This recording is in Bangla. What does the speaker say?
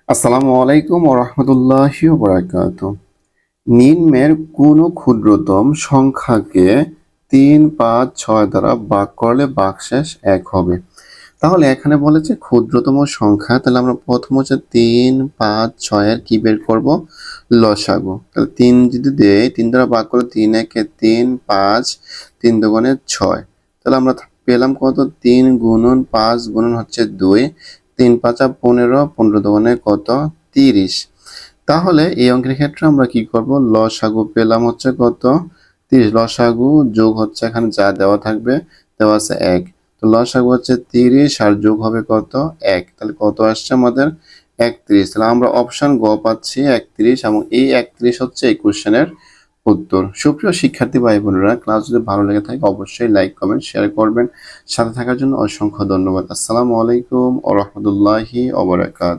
আসসালামু আলাইকুম ওয়া রাহমাতুল্লাহি ওয়া বারাকাতুহু। নিম্নের কোন ক্ষুদ্রতম সংখ্যাকে ৩, ৫, ৬ দ্বারা ভাগ করলে ভাগশেষ ১ হবে? তাহলে এখানে বলেছে ক্ষুদ্রতম সংখ্যা, তাহলে আমরা প্রথম হচ্ছে ৩, ৫, ৬ এর কি বের করব? লসাগু। তাহলে ৩ যদি দেই, ৩ দ্বারা ভাগ করলে ৩ একে ৩, ৫, ৩ দুগুণে ৬। তাহলে আমরা পেলাম কত? ৩ গুণন ৫ গুণন হচ্ছে ২, ৩ ৫ ১৫, ১৫ দুগুণে কত? ৩০। তাহলে এই অঙ্কের ক্ষেত্রে আমরা কি করব? লসাগু পেলাম হচ্ছে কত? ৩০। লসাগু যোগ হচ্ছে এখানে যা দেওয়া থাকবে, দেওয়া আছে ১। তো লসাগু হচ্ছে ৩০ আর যোগ হবে কত? ১। তাহলে কত আসছে আমাদের? ৩১। তাহলে আমরা অপশন গ পাচ্ছি ৩১ এবং এই ৩১ হচ্ছে এই কোশ্চেনের উত্তর। সুপ্রিয় শিক্ষার্থী ভাই বোনেরা, ক্লাস যদি ভালো লেগে থাকে অবশ্যই লাইক, কমেন্ট, শেয়ার করবেন। সাথে থাকার জন্য অসংখ্য ধন্যবাদ। আসসালামু আলাইকুম ওয়া রাহমাতুল্লাহি ওয়া বারাকাতুহু।